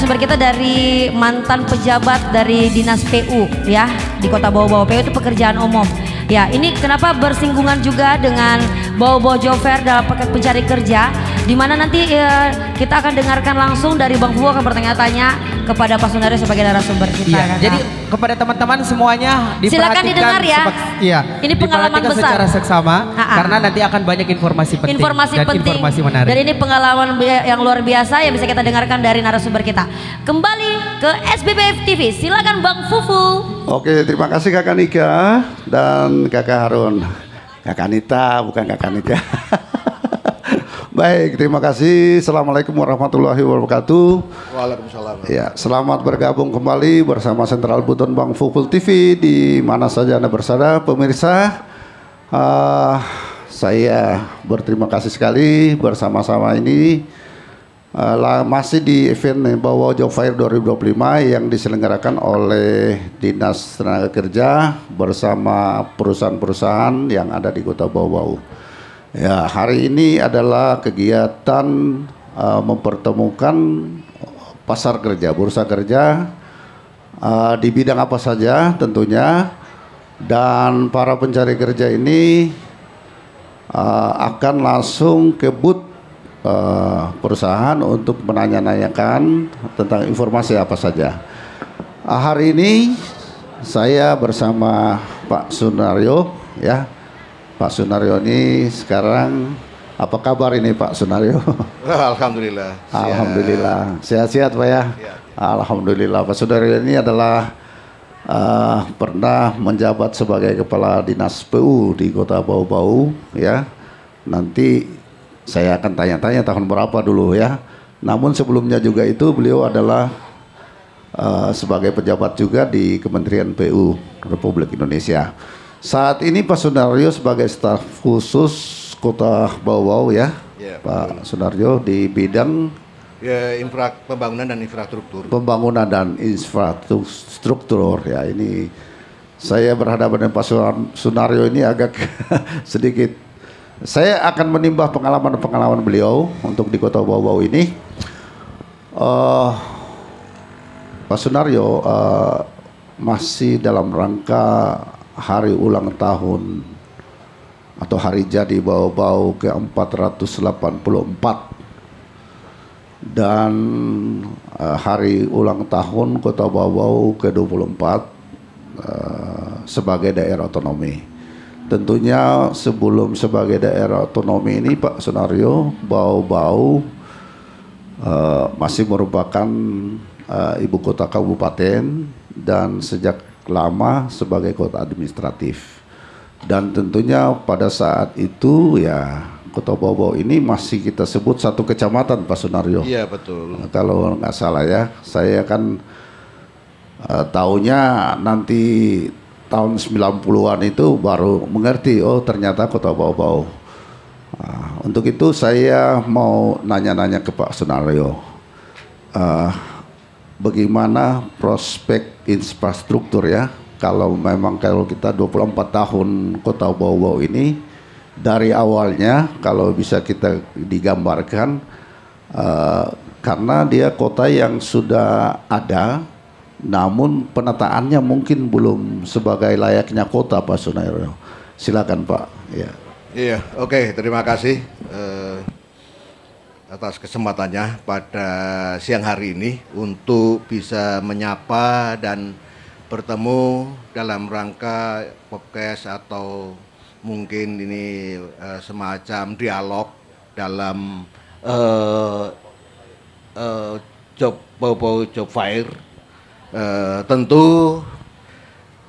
narasumber kita dari mantan pejabat dari Dinas PU ya di Kota Bau-Bau. PU itu pekerjaan umum. Ya, ini kenapa bersinggungan juga dengan Bau-Bau Job Fair dalam paket pencari kerja, di mana nanti kita akan dengarkan langsung dari Bang Fufu akan bertanya-tanya kepada Pak Sunario sebagai narasumber kita. Iya, jadi kepada teman-teman semuanya silakan didengar ya. Iya. Ini pengalaman besar secara seksama karena nanti akan banyak informasi penting dan informasi menarik. Dan ini pengalaman yang luar biasa yang bisa kita dengarkan dari narasumber kita. Kembali ke SBBF TV, silakan Bang Fufu. Oke, terima kasih Kakak Nika dan Kakak Harun. Kakak Anita, bukan Kakak Nika. Baik, terima kasih. Assalamualaikum warahmatullahi wabarakatuh. Waalaikumsalam. Ya, selamat bergabung kembali bersama Sentral Buton Bang Fufu TV di mana saja Anda berada, pemirsa. Saya berterima kasih sekali bersama-sama ini masih di event Bau-Bau Job Fair 2025 yang diselenggarakan oleh Dinas Tenaga Kerja bersama perusahaan-perusahaan yang ada di Kota Bau-Bau. Ya, hari ini adalah kegiatan mempertemukan pasar kerja, bursa kerja di bidang apa saja tentunya, dan para pencari kerja ini akan langsung ke booth perusahaan untuk menanya-nanyakan tentang informasi apa saja. Hari ini saya bersama Pak Sunario ya. Pak Sunario ini sekarang apa kabar ini Pak Sunario? Alhamdulillah. Alhamdulillah. Sehat-sehat Pak ya? Ya. Alhamdulillah. Pak Sunario ini adalah pernah menjabat sebagai Kepala Dinas PU di Kota Bau-Bau ya. Nanti saya akan tanya-tanya tahun berapa dulu ya. Namun sebelumnya juga itu beliau adalah sebagai pejabat juga di Kementerian PU Republik Indonesia. Saat ini Pak Sunario sebagai staf khusus Kota Bau-Bau ya, Pak Sunario di bidang pembangunan dan infrastruktur. Pembangunan dan infrastruktur ya. Ini saya berhadapan dengan Pak Sunario ini agak sedikit. Saya akan menimbah pengalaman beliau untuk di Kota Bau-Bau ini. Pak Sunario masih dalam rangka hari ulang tahun atau hari jadi Bau-Bau ke-484 dan hari ulang tahun Kota Bau-Bau ke-24 sebagai daerah otonomi. Tentunya sebelum sebagai daerah otonomi ini Pak Sunario, Bau-Bau masih merupakan ibu kota kabupaten dan sejak lama sebagai kota administratif. Dan tentunya pada saat itu ya Kota Bau-Bau ini masih kita sebut satu kecamatan Pak Sunario. Iya betul. Kalau nggak salah ya, saya kan taunya nanti tahun 90-an itu baru mengerti, oh ternyata Kota Bau-Bau. Untuk itu saya mau nanya-nanya ke Pak Sunario, bagaimana prospek infrastruktur ya, kalau kita 24 tahun Kota Bau-Bau ini, dari awalnya kalau bisa kita digambarkan, karena dia kota yang sudah ada, namun penataannya mungkin belum sebagai layaknya kota Pak Sunario. Silakan Pak. Ya. Iya, oke, terima kasih atas kesempatannya pada siang hari ini untuk bisa menyapa dan bertemu dalam rangka podcast atau mungkin ini semacam dialog dalam Bau-Bau Job Fair. Tentu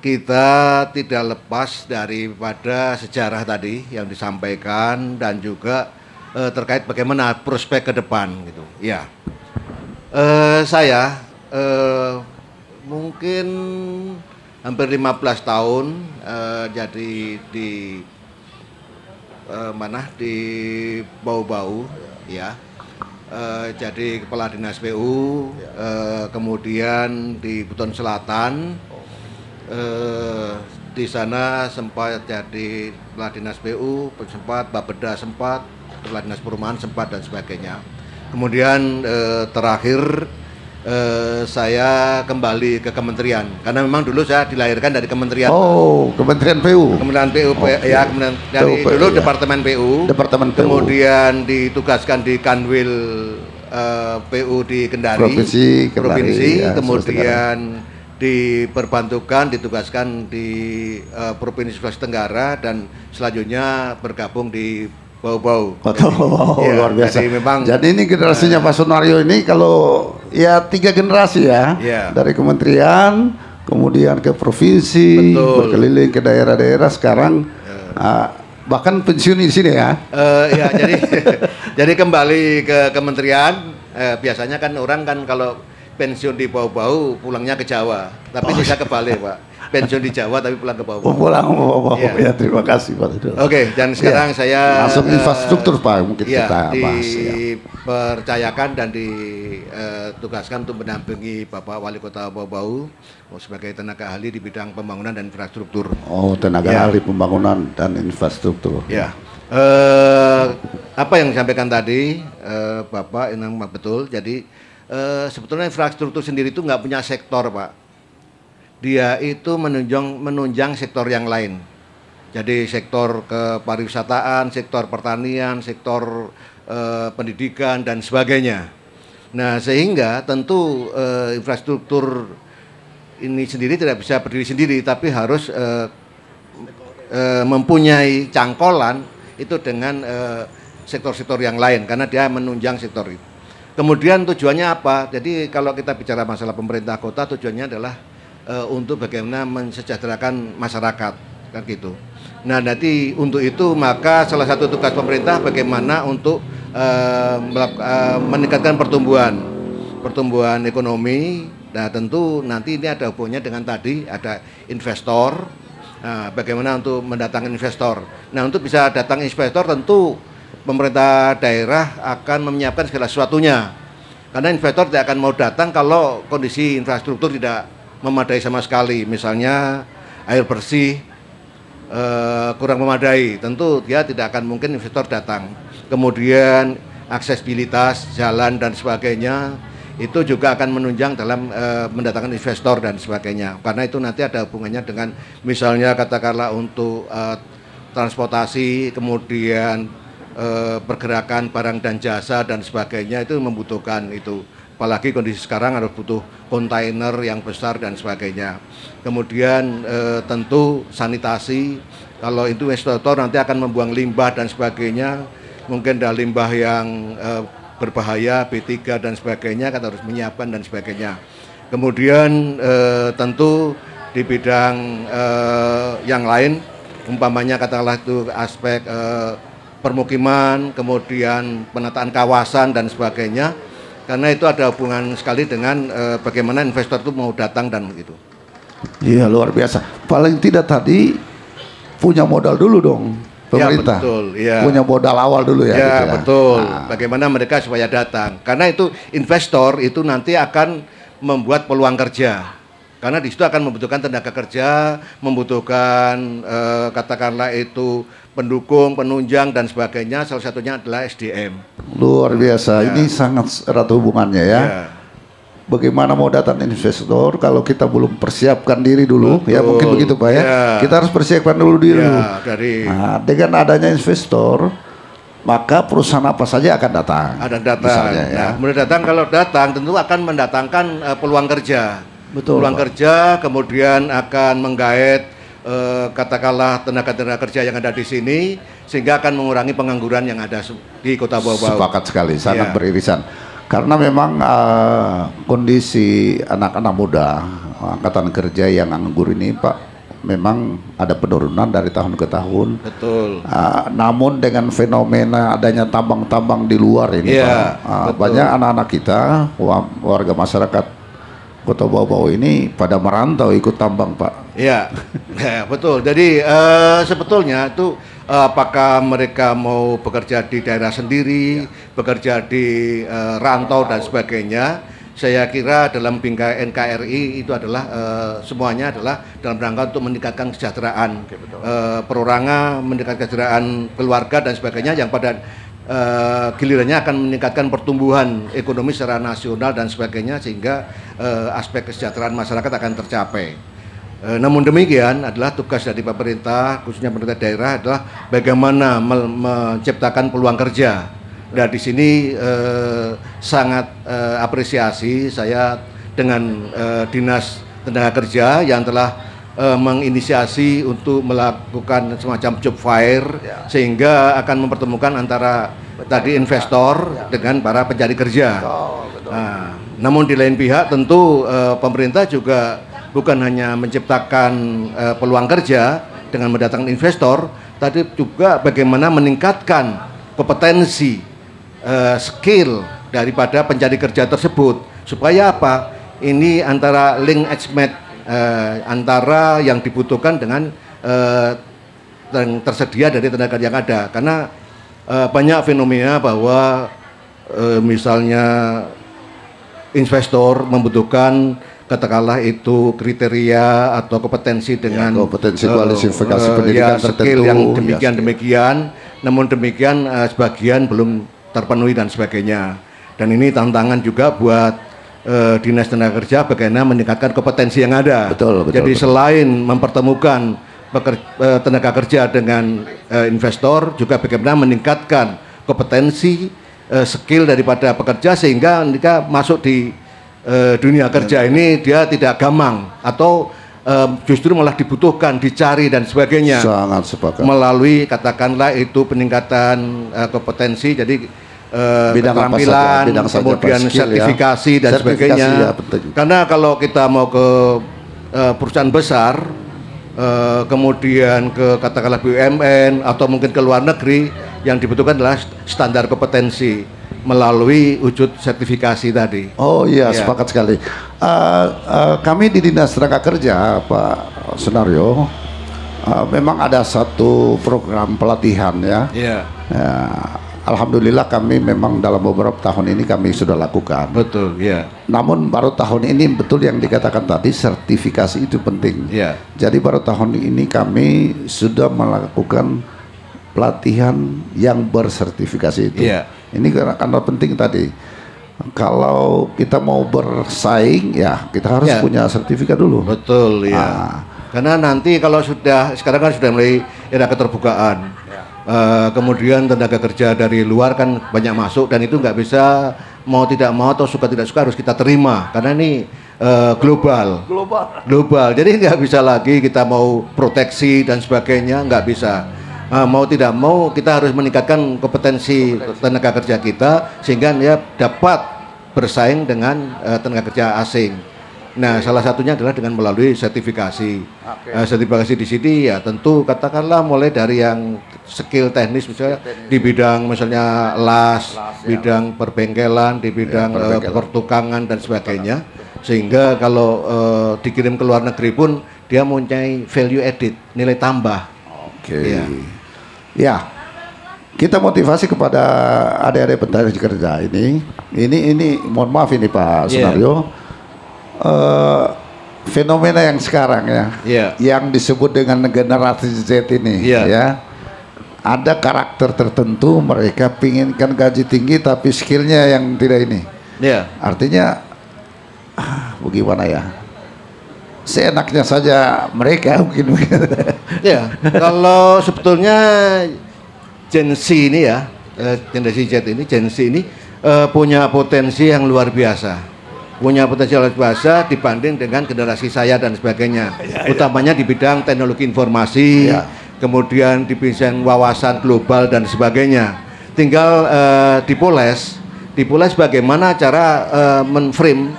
kita tidak lepas daripada sejarah tadi yang disampaikan dan juga terkait bagaimana prospek ke depan gitu. Ya, saya mungkin hampir 15 tahun jadi di di Bau-Bau ya. Jadi kepala dinas PU, kemudian di Buton Selatan, di sana sempat jadi kepala dinas PU, sempat Bapeda, sempat kepala dinas perumahan, sempat dan sebagainya. Kemudian terakhir saya kembali ke kementerian karena memang dulu saya dilahirkan dari kementerian. Oh, Kementerian PU. Kementerian PU, ya, kemudian dari dulu ya. Departemen PU. Departemen PU. Kemudian ditugaskan di Kanwil PU di Kendari. Provinsi ya, kemudian diperbantukan, ditugaskan di Provinsi Sulawesi Tenggara dan selanjutnya bergabung di Bau-Bau. Ya, luar biasa. Jadi ini generasinya Pak Sunario ini kalau ya 3 generasi ya, dari kementerian, kemudian ke provinsi, berkeliling ke daerah-daerah, sekarang bahkan pensiun di sini ya. Ya jadi jadi kembali ke kementerian. Biasanya kan orang kan kalau pensiun di Bau-Bau pulangnya ke Jawa, tapi saya kebalik Pak. Pensiun di Jawa tapi pulang ke Bau-Bau. Pulang ke Bau-Bau. Ya, terima kasih Pak. Oke, dan sekarang saya langsung infrastruktur Pak mungkin kita bahas. Dipercayakan dan ditugaskan untuk mendampingi Bapak Wali Kota Bau-Bau sebagai tenaga ahli di bidang pembangunan dan infrastruktur. Oh, tenaga ahli pembangunan dan infrastruktur. Ya. Apa yang disampaikan tadi Bapak ini betul. Jadi sebetulnya infrastruktur sendiri itu nggak punya sektor Pak. Dia itu menunjang sektor yang lain. Jadi sektor kepariwisataan, sektor pertanian, sektor pendidikan dan sebagainya. Nah, sehingga tentu infrastruktur ini sendiri tidak bisa berdiri sendiri, tapi harus mempunyai cangkolan itu dengan sektor-sektor yang lain karena dia menunjang sektor itu. Kemudian tujuannya apa? Jadi kalau kita bicara masalah pemerintah kota, tujuannya adalah untuk bagaimana mensejahterakan masyarakat, kan gitu. Nah, nanti untuk itu maka salah satu tugas pemerintah bagaimana untuk meningkatkan pertumbuhan ekonomi. Nah, tentu nanti ini ada hubungannya dengan tadi ada investor. Nah, bagaimana untuk mendatangkan investor. Nah, untuk bisa datang investor tentu pemerintah daerah akan menyiapkan segala sesuatunya. Karena investor tidak akan mau datang kalau kondisi infrastruktur tidak memadai sama sekali, misalnya air bersih kurang memadai, tentu dia tidak akan mungkin investor datang. Kemudian aksesibilitas jalan dan sebagainya itu juga akan menunjang dalam mendatangkan investor dan sebagainya. Karena itu nanti ada hubungannya dengan misalnya katakanlah untuk transportasi, kemudian pergerakan barang dan jasa dan sebagainya itu membutuhkan itu. Apalagi kondisi sekarang harus butuh kontainer yang besar dan sebagainya. Kemudian tentu sanitasi, kalau itu investor nanti akan membuang limbah dan sebagainya, mungkin ada limbah yang berbahaya, B3 dan sebagainya, kan harus menyiapkan dan sebagainya. Kemudian tentu di bidang yang lain, umpamanya katakanlah itu aspek permukiman, kemudian penataan kawasan dan sebagainya. Karena itu ada hubungan sekali dengan bagaimana investor itu mau datang dan begitu. Iya, luar biasa. Paling tidak tadi punya modal dulu dong pemerintah. Ya, betul, ya. Punya modal awal dulu ya. Ya, gitu ya. Betul. Nah. Bagaimana mereka supaya datang. Karena itu investor itu nanti akan membuat peluang kerja. Karena di situ akan membutuhkan tenaga kerja, membutuhkan katakanlah itu pendukung, penunjang dan sebagainya. Salah satunya adalah SDM. Luar biasa. Ya. Ini sangat erat hubungannya ya. Ya. Bagaimana mau datang investor kalau kita belum persiapkan diri dulu? Betul. Ya mungkin begitu Pak ya. Ya. Kita harus persiapkan dulu diri. Ya, nah, dengan adanya investor, maka perusahaan apa saja akan datang. Ada datang. Misalnya, ya. Nah, kemudian datang, kalau datang tentu akan mendatangkan peluang kerja. Betul, peluang kerja, kemudian akan menggait katakanlah tenaga kerja yang ada di sini, sehingga akan mengurangi pengangguran yang ada di Kota Bau-Bau. Sepakat sekali, sangat beririsan. Karena memang kondisi anak-anak muda, angkatan kerja yang nganggur ini Pak, memang ada penurunan dari tahun ke tahun. Betul. Namun dengan fenomena adanya tambang-tambang di luar ini Pak, banyak anak-anak kita, warga masyarakat Kota Bau-Bau ini pada merantau ikut tambang Pak. Iya, ya, betul. Jadi sebetulnya itu apakah mereka mau bekerja di daerah sendiri, bekerja di rantau dan sebagainya, saya kira dalam bingkai NKRI itu adalah semuanya adalah dalam rangka untuk meningkatkan kesejahteraan perorangan, meningkatkan kesejahteraan keluarga dan sebagainya yang pada gilirannya akan meningkatkan pertumbuhan ekonomi secara nasional dan sebagainya, sehingga aspek kesejahteraan masyarakat akan tercapai. Namun demikian adalah tugas dari pemerintah, khususnya pemerintah daerah, adalah bagaimana menciptakan peluang kerja. Nah, di sini sangat apresiasi saya dengan Dinas Tenaga Kerja yang telah menginisiasi untuk melakukan semacam job fair, sehingga akan mempertemukan antara tadi investor dengan para pencari kerja. Nah, namun di lain pihak tentu pemerintah juga bukan hanya menciptakan peluang kerja dengan mendatangkan investor, tapi juga bagaimana meningkatkan kompetensi, skill daripada pencari kerja tersebut, supaya apa? Ini antara link match antara yang dibutuhkan dengan yang tersedia dari tenaga yang ada. Karena banyak fenomena bahwa misalnya investor membutuhkan katakanlah itu kriteria atau kompetensi dengan kompetensi kualifikasi pendidikan skill yang demikian, namun demikian sebagian belum terpenuhi dan sebagainya. Dan ini tantangan juga buat Dinas Tenaga Kerja bagaimana meningkatkan kompetensi yang ada. Betul. Jadi selain mempertemukan tenaga kerja dengan investor, juga bagaimana meningkatkan kompetensi, skill daripada pekerja, sehingga mereka masuk di dunia kerja ini dia tidak gamang atau justru malah dibutuhkan, dicari dan sebagainya. Sangat sepakat. Melalui katakanlah itu peningkatan kompetensi, jadi bidang keterampilan, kemudian sertifikasi dan sebagainya. Ya, karena kalau kita mau ke perusahaan besar, kemudian ke katakanlah BUMN atau mungkin ke luar negeri, yang dibutuhkan adalah standar kompetensi melalui wujud sertifikasi tadi. Oh iya, sepakat sekali. Kami di Dinas Tenaga Kerja, Pak Sunario, memang ada satu program pelatihan ya. Alhamdulillah kami memang dalam beberapa tahun ini kami sudah lakukan. Betul, ya. Namun baru tahun ini betul yang dikatakan tadi, sertifikasi itu penting. Jadi baru tahun ini kami sudah melakukan pelatihan yang bersertifikasi itu. Ini karena penting tadi. Kalau kita mau bersaing, ya kita harus punya sertifikat dulu. Betul, ya. Karena nanti kalau sekarang kan sudah mulai era keterbukaan. Kemudian tenaga kerja dari luar kan banyak masuk, dan itu nggak bisa mau tidak mau atau suka tidak suka harus kita terima, karena ini global. Jadi nggak bisa lagi kita mau proteksi dan sebagainya, nggak bisa. Mau tidak mau kita harus meningkatkan kompetensi tenaga kerja kita sehingga dia dapat bersaing dengan tenaga kerja asing. Nah, salah satunya adalah dengan melalui sertifikasi. Sertifikasi di sini ya tentu katakanlah mulai dari yang skill teknis, misalnya di bidang misalnya bidang perbengkelan, di bidang pertukangan dan sebagainya. Sehingga kalau dikirim ke luar negeri pun dia mempunyai value added, nilai tambah. Ya. Kita motivasi kepada adik-adik pencari kerja ini mohon maaf ini Pak Sunario. Fenomena yang sekarang yang disebut dengan generasi Z ini ada karakter tertentu, mereka pinginkan gaji tinggi tapi skillnya yang tidak ini. Artinya bagaimana ya, seenaknya saja mereka mungkin. Kalau sebetulnya Gen Z ini generasi Z ini, punya potensi yang luar biasa. Punya potensial bahasa dibanding dengan generasi saya dan sebagainya, utamanya di bidang teknologi informasi, kemudian di bidang wawasan global dan sebagainya. Tinggal dipoles bagaimana cara menframe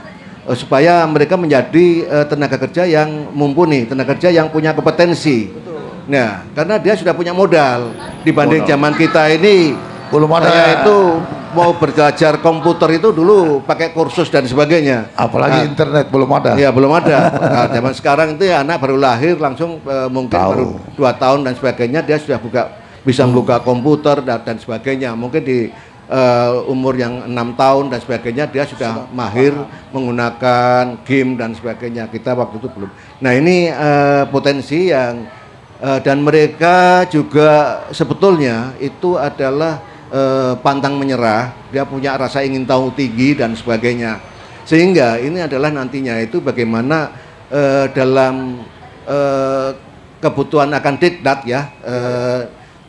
supaya mereka menjadi tenaga kerja yang mumpuni, tenaga kerja yang punya kompetensi. Nah, karena dia sudah punya modal dibanding zaman kita ini. Belum ada itu mau belajar komputer itu dulu pakai kursus dan sebagainya. Apalagi internet belum ada. Iya, belum ada. Nah, zaman sekarang itu ya anak baru lahir langsung mungkin baru 2 tahun dan sebagainya dia sudah bisa membuka komputer dan sebagainya. Mungkin di umur yang 6 tahun dan sebagainya dia sudah mahir menggunakan game dan sebagainya. Kita waktu itu belum. Nah, ini potensi yang dan mereka juga sebetulnya itu adalah pantang menyerah, dia punya rasa ingin tahu tinggi dan sebagainya. Sehingga ini adalah nantinya itu bagaimana dalam kebutuhan akan dikdat ya,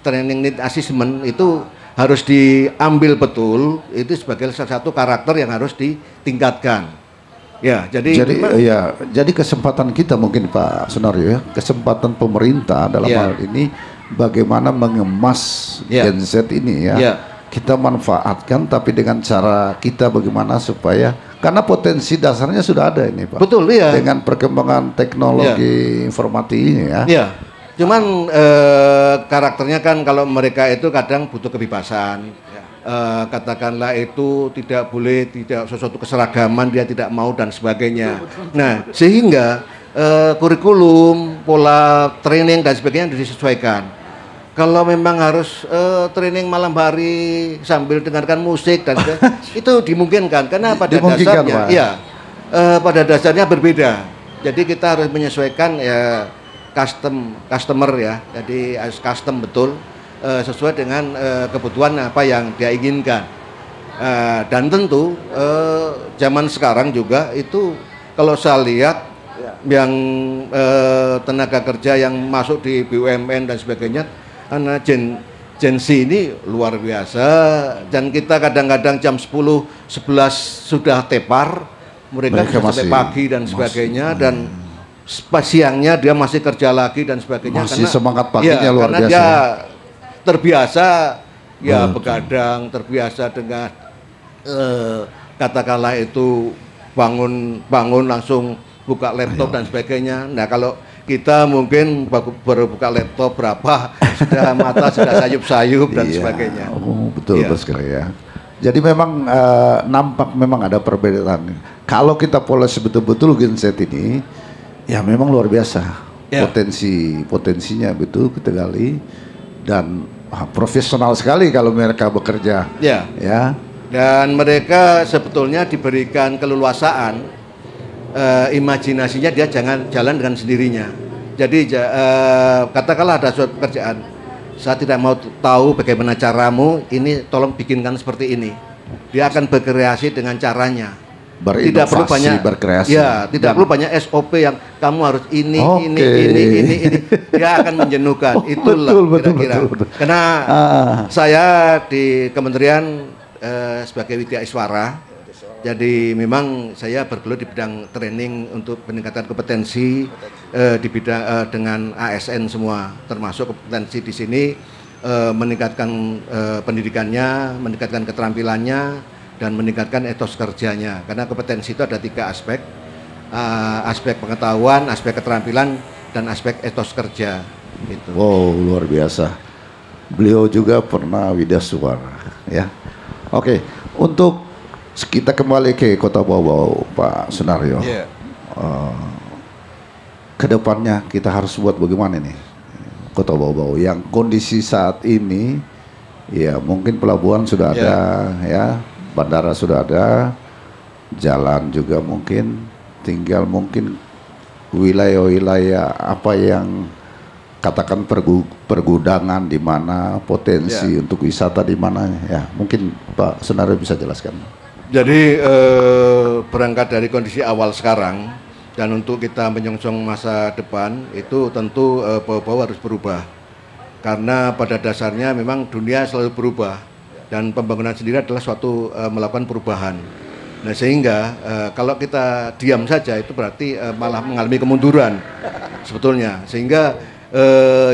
training need assessment itu harus diambil betul, itu sebagai salah satu karakter yang harus ditingkatkan. Ya, jadi kesempatan kita mungkin Pak Sunario ya, kesempatan pemerintah dalam hal ini bagaimana mengemas Gen Z ini ya. Kita manfaatkan tapi dengan cara kita bagaimana supaya, karena potensi dasarnya sudah ada ini Pak. Betul ya. Dengan perkembangan teknologi informasi ini ya. Iya. Cuman karakternya kan kalau mereka itu kadang butuh kebebasan. Katakanlah itu tidak boleh, tidak sesuatu keseragaman dia tidak mau dan sebagainya. Nah, sehingga kurikulum, pola training dan sebagainya disesuaikan. Kalau memang harus training malam hari sambil dengarkan musik dan itu dimungkinkan karena pada dasarnya pada dasarnya berbeda. Jadi kita harus menyesuaikan ya customer ya. Jadi harus custom betul. Sesuai dengan kebutuhan apa yang dia inginkan, dan tentu zaman sekarang juga itu kalau saya lihat yang tenaga kerja yang masuk di BUMN dan sebagainya, karena Gen Z ini luar biasa, dan kita kadang-kadang jam 10, 11 sudah tepar, mereka sampai pagi dan sebagainya, dan siangnya dia masih kerja lagi dan sebagainya, masih karena semangat paginya luar biasa. Dia terbiasa ya begadang, terbiasa dengan katakanlah itu bangun langsung buka laptop dan sebagainya. Nah kalau kita mungkin baru buka laptop berapa sudah mata sudah sayup-sayup dan sebagainya. Betul sekali ya. Jadi memang nampak memang ada perbedaan. Kalau kita poles betul-betul Gen Z ini ya memang luar biasa. Potensinya betul kita gali, dan profesional sekali kalau mereka bekerja. Ya. Dan mereka sebetulnya diberikan keleluasaan, imajinasinya dia jangan jalan dengan sendirinya. Jadi katakanlah ada suatu pekerjaan, saya tidak mau tahu bagaimana caramu, ini tolong bikinkan seperti ini. Dia akan berkreasi dengan caranya. Tidak perlu banyak berkreasi. Ya, tidak perlu banyak SOP yang kamu harus ini. Dia akan menjenuhkan. Itulah kira-kira. Karena saya di kementerian sebagai Widya Iswara, jadi memang saya bergelut di bidang training untuk peningkatan kompetensi di bidang dengan ASN semua, termasuk kompetensi di sini meningkatkan pendidikannya, meningkatkan keterampilannya, dan meningkatkan etos kerjanya. Karena kompetensi itu ada 3 aspek, aspek pengetahuan, aspek keterampilan, dan aspek etos kerja. Gitu. Wow, luar biasa. Beliau juga pernah Widaswara, ya. Oke, untuk kita kembali ke Kota Bau-Bau, Pak Sunario. Kedepannya kita harus buat bagaimana nih Kota Bau-Bau yang kondisi saat ini, ya mungkin pelabuhan sudah ada, ya. Bandara sudah ada, jalan juga mungkin, tinggal mungkin wilayah-wilayah apa yang katakan pergudangan di mana, potensi untuk wisata di mana ya. Mungkin Pak Sunario bisa jelaskan. Jadi berangkat dari kondisi awal sekarang dan untuk kita menyongsong masa depan itu tentu Bau-Bau harus berubah. Karena pada dasarnya memang dunia selalu berubah. Dan pembangunan sendiri adalah suatu melakukan perubahan. Nah sehingga kalau kita diam saja itu berarti malah mengalami kemunduran sebetulnya. Sehingga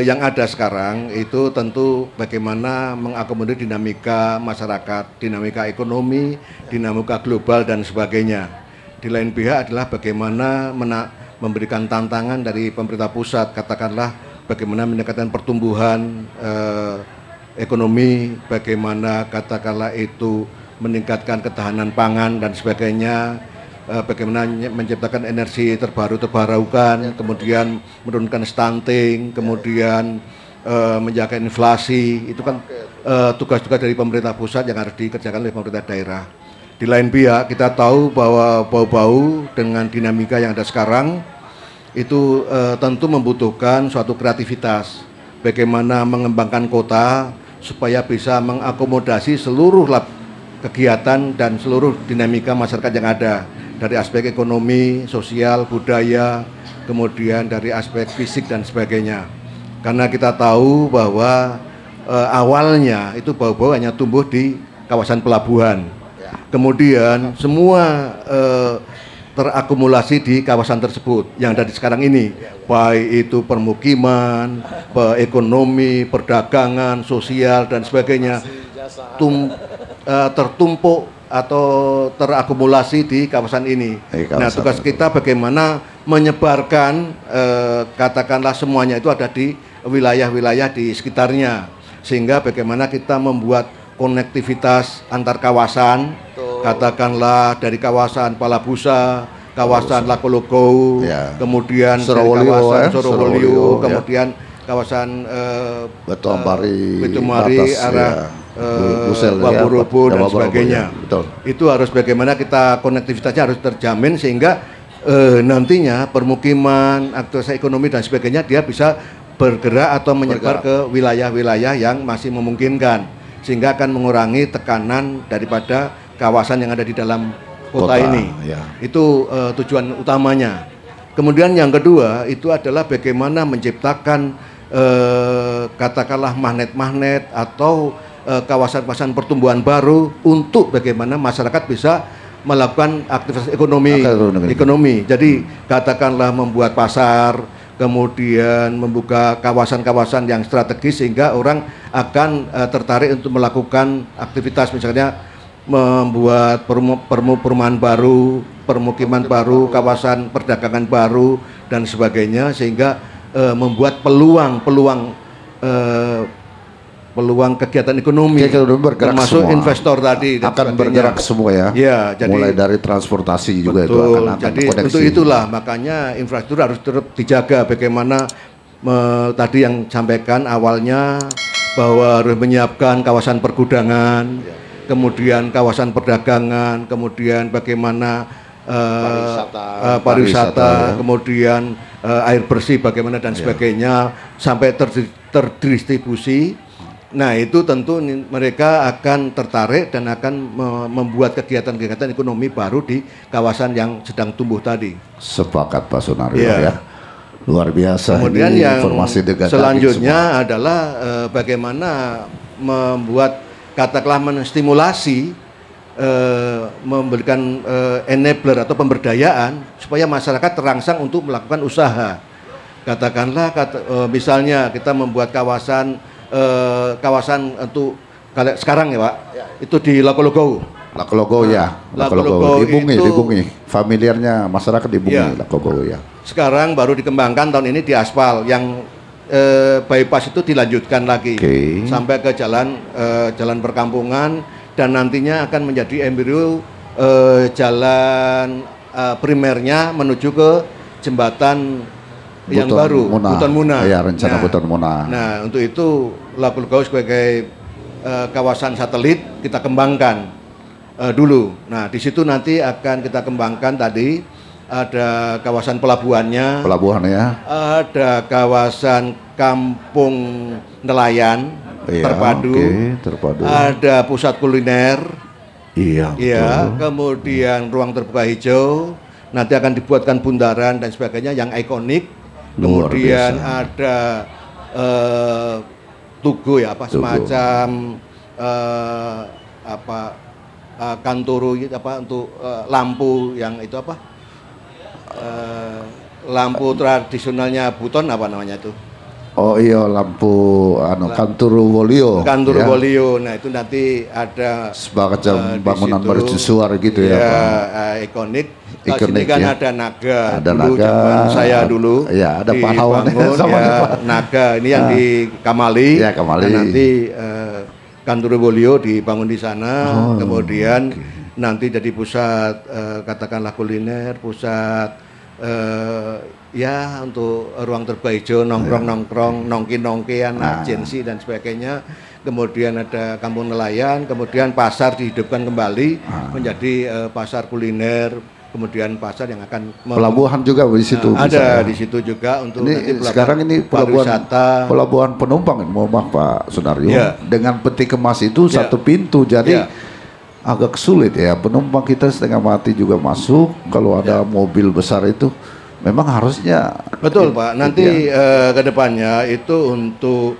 yang ada sekarang itu tentu bagaimana mengakomodir dinamika masyarakat, dinamika ekonomi, dinamika global dan sebagainya. Di lain pihak adalah bagaimana memberikan tantangan dari pemerintah pusat, katakanlah bagaimana meningkatkan pertumbuhan ekonomi, bagaimana katakanlah itu meningkatkan ketahanan pangan dan sebagainya, bagaimana menciptakan energi terbarukan, kemudian menurunkan stunting, kemudian menjaga inflasi. Itu kan tugas-tugas dari pemerintah pusat yang harus dikerjakan oleh pemerintah daerah. Di lain pihak kita tahu bahwa Bau-Bau dengan dinamika yang ada sekarang itu tentu membutuhkan suatu kreativitas, bagaimana mengembangkan kota supaya bisa mengakomodasi seluruh kegiatan dan seluruh dinamika masyarakat yang ada dari aspek ekonomi, sosial, budaya, kemudian dari aspek fisik dan sebagainya. Karena kita tahu bahwa awalnya itu bau-bau hanya tumbuh di kawasan pelabuhan. Kemudian semua terakumulasi di kawasan tersebut yang ada di sekarang ini, baik itu permukiman, ekonomi, perdagangan, sosial dan sebagainya, tertumpuk atau terakumulasi di kawasan ini. Nah, tugas kita bagaimana menyebarkan katakanlah semuanya itu ada di wilayah-wilayah di sekitarnya, sehingga bagaimana kita membuat konektivitas antar kawasan, katakanlah dari kawasan Palabusa, kawasan Lakologo, kemudian kawasan Sorowolio, kemudian kawasan Betumari, arah Waburubu dan sebagainya. Itu harus bagaimana kita konektivitasnya harus terjamin sehingga nantinya permukiman, aktivitas ekonomi dan sebagainya dia bisa bergerak atau menyebar ke wilayah-wilayah yang masih memungkinkan, sehingga akan mengurangi tekanan daripada kawasan yang ada di dalam kota ini. Itu tujuan utamanya. Kemudian yang kedua itu adalah bagaimana menciptakan katakanlah magnet-magnet atau kawasan-kawasan pertumbuhan baru untuk bagaimana masyarakat bisa melakukan aktivitas ekonomi. Jadi katakanlah membuat pasar, kemudian membuka kawasan-kawasan yang strategis sehingga orang akan tertarik untuk melakukan aktivitas, misalnya membuat perumahan baru, permukiman baru, kawasan perdagangan baru dan sebagainya, sehingga membuat peluang kegiatan ekonomi termasuk semua. Investor tadi dan akan bergerak semua ya, jadi, mulai dari transportasi juga itu akan jadi untuk itulah makanya infrastruktur harus tetap dijaga. Bagaimana tadi yang sampaikan awalnya bahwa harus menyiapkan kawasan pergudangan, kemudian kawasan perdagangan, kemudian bagaimana pariwisata, kemudian air bersih bagaimana dan sebagainya sampai terdistribusi. Nah, itu tentu mereka akan tertarik dan akan membuat kegiatan-kegiatan ekonomi baru di kawasan yang sedang tumbuh tadi. Sepakat Pak Sunario ya. Luar biasa. Kemudian ini yang informasi selanjutnya adalah bagaimana membuat katakanlah menstimulasi memberikan enabler atau pemberdayaan supaya masyarakat terangsang untuk melakukan usaha. Katakanlah misalnya kita membuat kawasan untuk sekarang ya Pak, itu di Lakologo ya, Lakologo di Bungi, familiarnya masyarakat di Bungi, Lakologo ya. Sekarang baru dikembangkan tahun ini di aspal, yang bypass itu dilanjutkan lagi sampai ke jalan perkampungan dan nantinya akan menjadi embrio jalan primernya menuju ke jembatan yang baru, Buton Muna. Ya, rencana Buton Muna. Nah, untuk itu Lakologo sebagai kawasan satelit kita kembangkan dulu. Nah, di situ nanti akan kita kembangkan tadi ada kawasan pelabuhannya, ada kawasan kampung nelayan terpadu, ada pusat kuliner, kemudian ruang terbuka hijau. Nanti akan dibuatkan bundaran dan sebagainya yang ikonik. Kemudian ada tugu ya, semacam kantoro untuk lampu yang itu lampu tradisionalnya Buton apa namanya itu? Oh iya, lampu Kanturu Wolio. Wolio. Nah, itu nanti ada semacam bangunan mercusuar gitu ya. Ikonik. Sini kan ada naga. Zaman saya dulu. Ya, ada pahlawan naga. Ini yang di Kamali. Ya, Kamali. Dan nanti Kanturu Wolio dibangun di sana. Kemudian nanti jadi pusat katakanlah kuliner, pusat untuk ruang terbuka hijau, nongkrong-nongkrong, nongki-nongkian, agensi dan sebagainya. Kemudian ada kampung nelayan, kemudian pasar dihidupkan kembali menjadi pasar kuliner, kemudian pasar yang akan pelabuhan juga di situ. Ada di situ juga untuk ini sekarang ini pelabuhan penumpang, mohon maaf Pak Sunario, dengan peti kemas itu satu pintu, jadi agak sulit ya, penumpang kita setengah mati juga masuk. Kalau ada mobil besar itu memang harusnya betul Pak. Nanti ke depannya itu untuk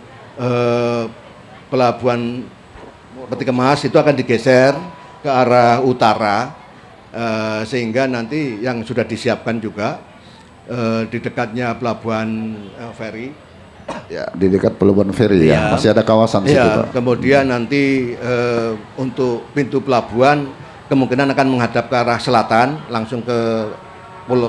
pelabuhan peti kemas itu akan digeser ke arah utara, sehingga nanti yang sudah disiapkan juga di dekatnya pelabuhan feri. Ya, di dekat pelabuhan feri ya, masih ada kawasan situ Pak. Kemudian nanti untuk pintu pelabuhan kemungkinan akan menghadap ke arah selatan, langsung ke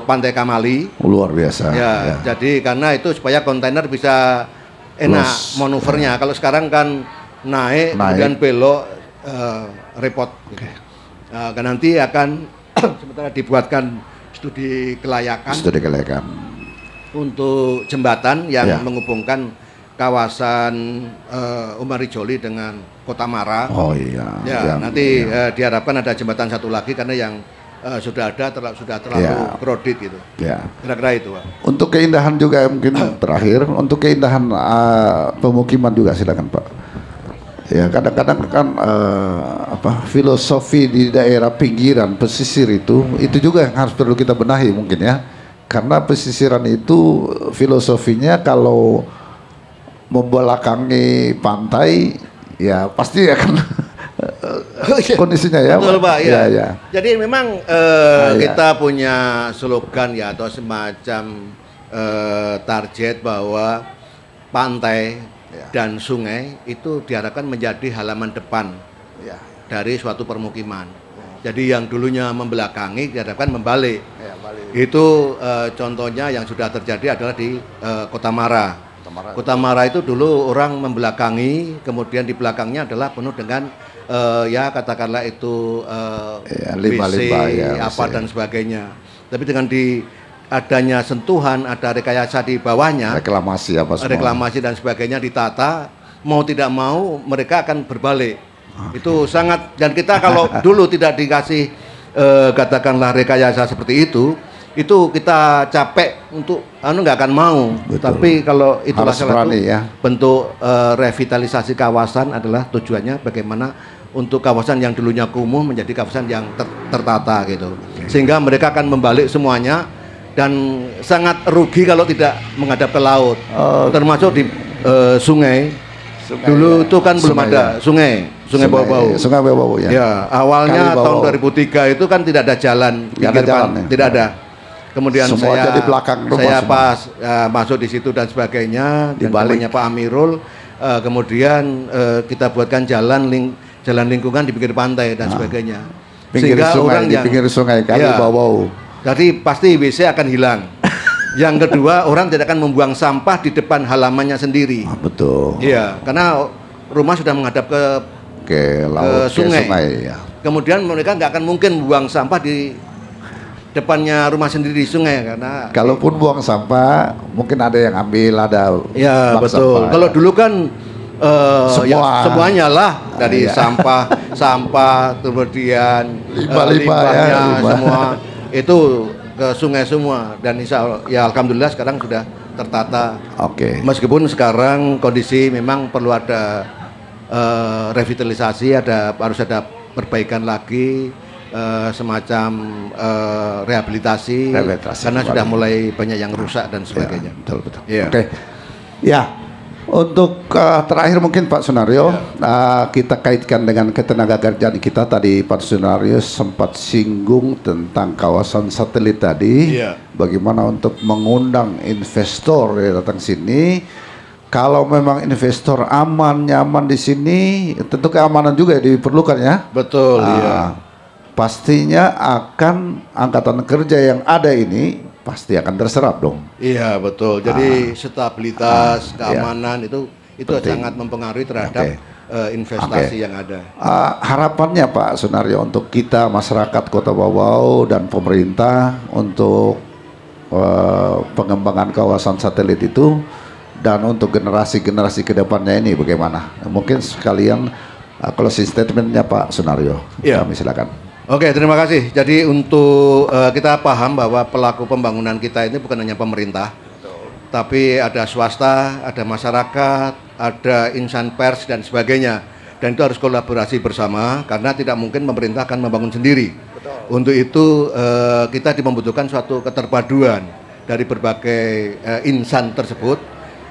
Pantai Kamali. Luar biasa. Ya, jadi karena itu supaya kontainer bisa enak manuvernya. Kalau sekarang kan naik kemudian belok, repot. Nanti akan sementara dibuatkan studi kelayakan. Untuk jembatan yang menghubungkan kawasan Umari Joli dengan Kota Mara. Oh iya. Ya, nanti diharapkan ada jembatan satu lagi karena yang sudah ada sudah terlalu kredit gitu. Ya. Kira-kira itu, Pak. Untuk keindahan juga mungkin terakhir, untuk keindahan pemukiman juga silakan Pak. Ya, kadang-kadang kan filosofi di daerah pinggiran pesisir itu juga yang harus perlu kita benahi mungkin ya. Karena pesisiran itu filosofinya kalau membelakangi pantai ya pasti akan kondisinya ya. Betul Pak, ya. Jadi memang kita punya slogan ya atau semacam target bahwa pantai dan sungai itu diharapkan menjadi halaman depan dari suatu permukiman. Jadi yang dulunya membelakangi diharapkan membalik. Itu contohnya yang sudah terjadi adalah di Kota Mara. Kota Mara itu dulu orang membelakangi, kemudian di belakangnya adalah penuh dengan ya katakanlah itu WC dan sebagainya. Tapi dengan adanya sentuhan, ada rekayasa di bawahnya, reklamasi dan sebagainya ditata, mau tidak mau mereka akan berbalik. Itu sangat, dan kita kalau dulu tidak dikasih katakanlah rekayasa seperti itu kita capek untuk nggak akan mau. Betul. Tapi kalau itulah salah satu bentuk revitalisasi kawasan adalah tujuannya bagaimana untuk kawasan yang dulunya kumuh menjadi kawasan yang tertata gitu. Sehingga mereka akan membalik semuanya dan sangat rugi kalau tidak menghadap ke laut. Termasuk di sungai. Dulu itu kan belum ada sungai Bau-Bau. Sungai Bau-Bau ya. Ya, awalnya tahun 2003 itu kan tidak ada jalan, tidak ada. Kemudian saya pas masuk di situ dan sebagainya, di baliknya Pak Amirul, kemudian kita buatkan jalan lingkungan di pinggir pantai dan sebagainya. Sehingga orang yang pinggir sungai kali Bau-Bau. Jadi pasti WC akan hilang. Yang kedua, orang tidak akan membuang sampah di depan halamannya sendiri. Betul. Iya, karena rumah sudah menghadap ke laut, ke sungai ya. Kemudian mereka nggak akan mungkin buang sampah di depannya rumah sendiri di sungai karena kalaupun buang sampah mungkin ada yang ambil, ada ya betul sampah, kalau dulu kan semuanya lah dari sampah kemudian limbahnya semua itu ke sungai semua dan insya Allah ya alhamdulillah sekarang sudah tertata. Meskipun sekarang kondisi memang perlu ada revitalisasi, harus ada perbaikan lagi, semacam rehabilitasi karena sudah mulai banyak yang rusak dan sebagainya. Betul. Ya, untuk terakhir mungkin Pak Sunario, kita kaitkan dengan ketenaga kerjaan kita tadi. Pak Sunario sempat singgung tentang kawasan satelit tadi, bagaimana untuk mengundang investor yang datang sini. Kalau memang investor aman, nyaman di sini, tentu keamanan juga diperlukan ya. Betul. Pastinya akan angkatan kerja yang ada ini pasti akan terserap dong. Iya betul. Jadi stabilitas, keamanan itu sangat mempengaruhi terhadap investasi yang ada. Harapannya Pak Sunario untuk kita masyarakat Kota Bau-Bau dan pemerintah untuk pengembangan kawasan satelit itu dan untuk generasi-generasi kedepannya ini bagaimana? Mungkin sekalian closing statementnya Pak Sunario. Kami silakan. Oke, terima kasih. Jadi untuk kita paham bahwa pelaku pembangunan kita ini bukan hanya pemerintah, tapi ada swasta, ada masyarakat, ada insan pers dan sebagainya. Dan itu harus kolaborasi bersama karena tidak mungkin pemerintah akan membangun sendiri. Untuk itu kita membutuhkan suatu keterpaduan dari berbagai insan tersebut,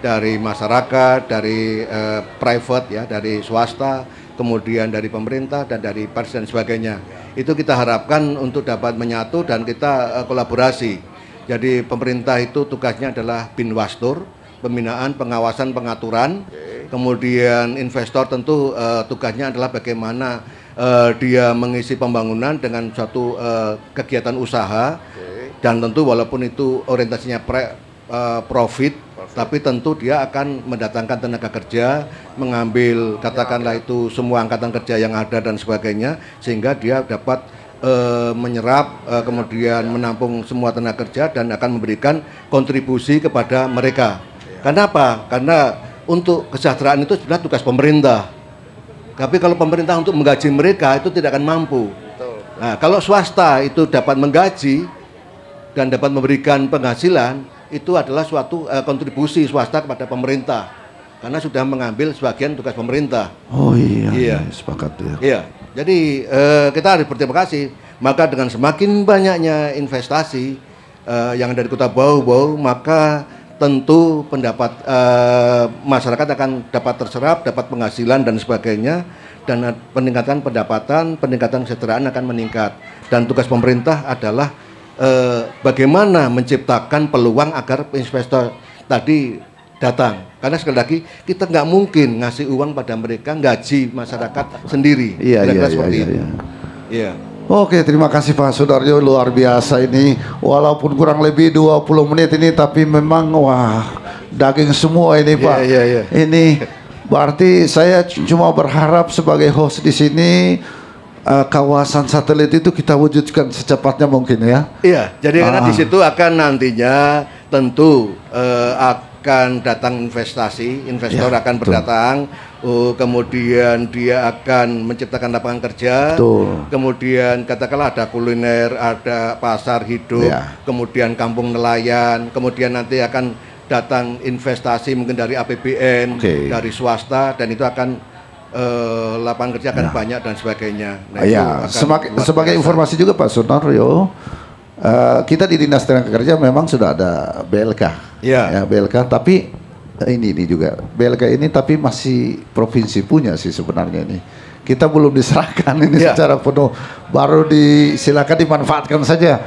dari masyarakat, dari private ya, dari swasta, kemudian dari pemerintah dan dari pers dan sebagainya. Itu kita harapkan untuk dapat menyatu dan kita kolaborasi. Jadi pemerintah itu tugasnya adalah binwastur, pembinaan, pengawasan, pengaturan. Kemudian investor tentu tugasnya adalah bagaimana dia mengisi pembangunan dengan suatu kegiatan usaha. Dan tentu walaupun itu orientasinya profit, tapi tentu dia akan mendatangkan tenaga kerja, mengambil katakanlah itu semua angkatan kerja yang ada dan sebagainya, sehingga dia dapat menyerap kemudian menampung semua tenaga kerja dan akan memberikan kontribusi kepada mereka. Kenapa? Karena untuk kesejahteraan itu sebenarnya tugas pemerintah. Tapi kalau pemerintah untuk menggaji mereka itu tidak akan mampu. Nah, kalau swasta itu dapat menggaji dan dapat memberikan penghasilan, itu adalah suatu kontribusi swasta kepada pemerintah karena sudah mengambil sebagian tugas pemerintah. Oh iya, sepakat ya. Iya, jadi kita harus berterima kasih. Maka dengan semakin banyaknya investasi yang dari Kota Bau-Bau, maka tentu pendapat masyarakat akan dapat terserap, dapat penghasilan dan sebagainya, dan peningkatan pendapatan, peningkatan kesejahteraan akan meningkat. Dan tugas pemerintah adalah bagaimana menciptakan peluang agar investor tadi datang. Karena sekali lagi kita nggak mungkin ngasih uang pada mereka, gaji masyarakat sendiri. Iya. Iya. Oke, terima kasih Pak Sudaryo, luar biasa ini. Walaupun kurang lebih 20 menit ini, tapi memang wah daging semua ini Pak. Iya. Ini berarti saya cuma berharap sebagai host di sini. Kawasan satelit itu kita wujudkan secepatnya mungkin ya. Iya, jadi karena di situ akan nantinya tentu akan datang investor ya, akan berdatang, kemudian dia akan menciptakan lapangan kerja, kemudian katakanlah ada kuliner, ada pasar hidup, kemudian kampung nelayan, kemudian nanti akan datang investasi mungkin dari APBN, dari swasta, dan itu akan lapangan kerja akan banyak dan sebagainya. Nah, sebagai informasi juga Pak Sudaryo, kita di Dinas Tenaga Kerja memang sudah ada BLK, ya BLK, tapi ini juga BLK ini tapi masih provinsi punya sih sebenarnya ini. Kita belum diserahkan ini secara penuh, baru disilakan dimanfaatkan saja.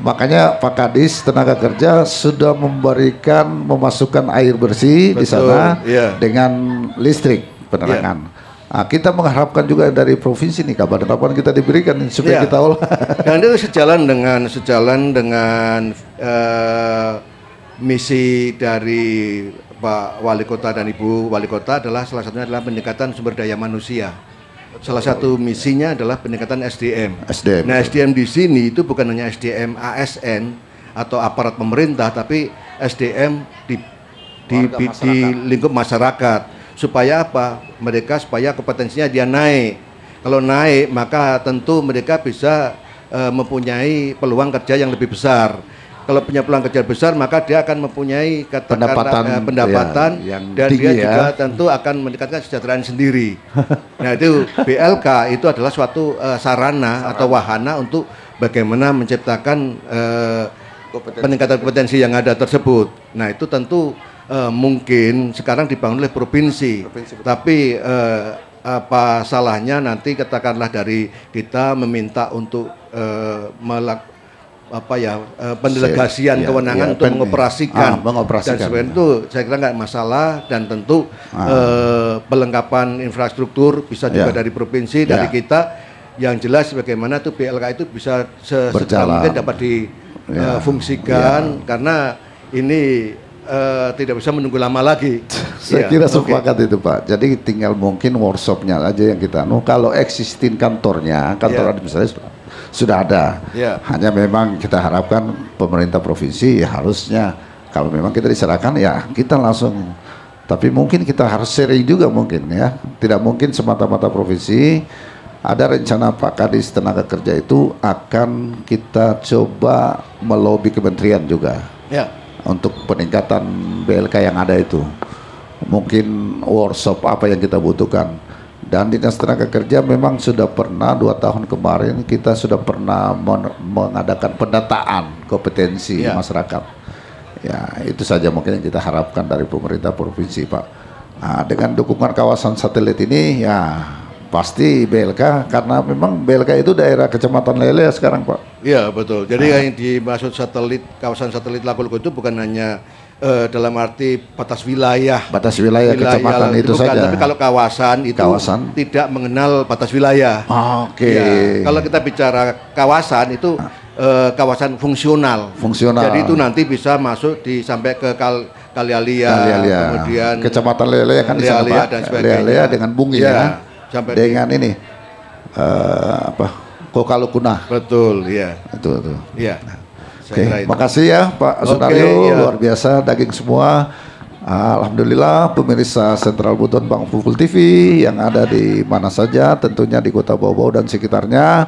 Makanya Pak Kadis Tenaga Kerja sudah memasukkan air bersih di sana dengan listrik penerangan. Nah, kita mengharapkan juga dari provinsi nih kapan-kapan kita diberikan supaya kita olah. Dan itu sejalan dengan misi dari Pak Wali Kota dan Ibu Wali Kota adalah salah satunya adalah peningkatan sumber daya manusia. Salah satu misinya adalah peningkatan SDM. Nah, SDM di sini itu bukan hanya SDM ASN atau aparat pemerintah, tapi SDM di lingkup masyarakat. Supaya apa? Supaya kompetensinya dia naik. Kalau naik, maka tentu mereka bisa mempunyai peluang kerja yang lebih besar. Kalau punya peluang kerja besar, maka dia akan mempunyai pendapatan dan dia juga tentu akan meningkatkan kesejahteraan sendiri. Nah, itu BLK itu adalah suatu sarana atau wahana untuk bagaimana menciptakan peningkatan kompetensi yang ada tersebut. Nah, itu tentu mungkin sekarang dibangun oleh provinsi. Tapi apa salahnya nanti katakanlah dari kita meminta untuk pendelegasian kewenangan untuk mengoperasikan dan sebagainya itu saya kira nggak masalah, dan tentu pelengkapan infrastruktur bisa juga dari provinsi, dari kita. Yang jelas bagaimana tuh BLK itu bisa sesegera mungkin dapat difungsikan karena ini tidak bisa menunggu lama lagi. Saya kira sepakat itu Pak. Jadi tinggal mungkin workshopnya aja yang kita kalau existing kantor administrasi sudah ada. Hanya memang kita harapkan pemerintah provinsi harusnya kalau memang kita diserahkan kita langsung. Tapi mungkin kita harus sharing juga mungkin ya. Tidak mungkin semata-mata provinsi ada rencana Pak Kadis Tenaga Kerja itu akan kita coba melobi kementerian juga untuk peningkatan BLK yang ada itu. Mungkin workshop apa yang kita butuhkan. Dan Dinas Tenaga Kerja memang sudah pernah 2 tahun kemarin kita sudah pernah mengadakan pendataan kompetensi masyarakat. Ya itu saja mungkin yang kita harapkan dari pemerintah provinsi Pak. Nah, dengan dukungan kawasan satelit ini ya pasti BLK, karena memang BLK itu daerah Kecamatan Lele sekarang Pak. Iya betul. Jadi yang dimaksud satelit, kawasan satelit Lakulko itu bukan hanya dalam arti batas wilayah kecamatan itu bukan, saja. tapi kalau kawasan itu tidak mengenal batas wilayah. Oke. Ya, kalau kita bicara kawasan itu kawasan fungsional. Jadi itu nanti bisa masuk sampai ke Kalialia, kemudian Kecamatan Lele kan di sana Pak. Dan sebagainya. Lele dengan Bungi ya. Sampai dengan ini Kokalukuna. Betul, iya. Itu. Iya. Oke, makasih ya Pak Sunario, luar biasa daging semua. Alhamdulillah pemirsa Sentral Buton Bang Pukul TV yang ada di mana saja, tentunya di Kota Bau-Bau dan sekitarnya.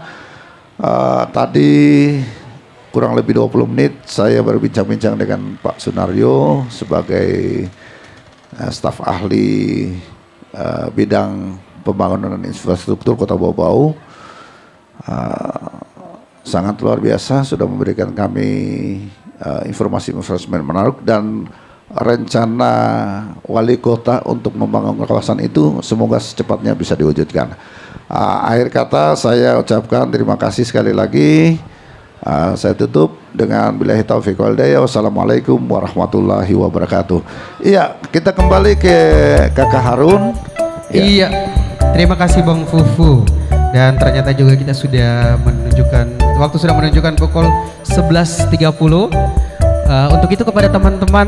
Tadi kurang lebih 20 menit saya berbincang-bincang dengan Pak Sunario sebagai staf ahli bidang pembangunan dan infrastruktur Kota Bau-Bau. Sangat luar biasa, sudah memberikan kami informasi-informasi menarik, dan rencana wali kota untuk membangun kawasan itu semoga secepatnya bisa diwujudkan. Akhir kata saya ucapkan terima kasih sekali lagi. Saya tutup dengan billahi taufiq wal hidayah. Wassalamualaikum warahmatullahi wabarakatuh. Iya, kita kembali ke Kakak Harun. Iya, terima kasih Bang Fufu. Dan ternyata juga kita sudah waktu sudah menunjukkan pukul 11.30. Untuk itu kepada teman-teman,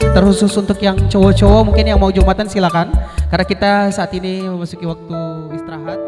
terkhusus untuk yang cowok-cowok mungkin yang mau Jumatan silakan. Karena kita saat ini memasuki waktu istirahat.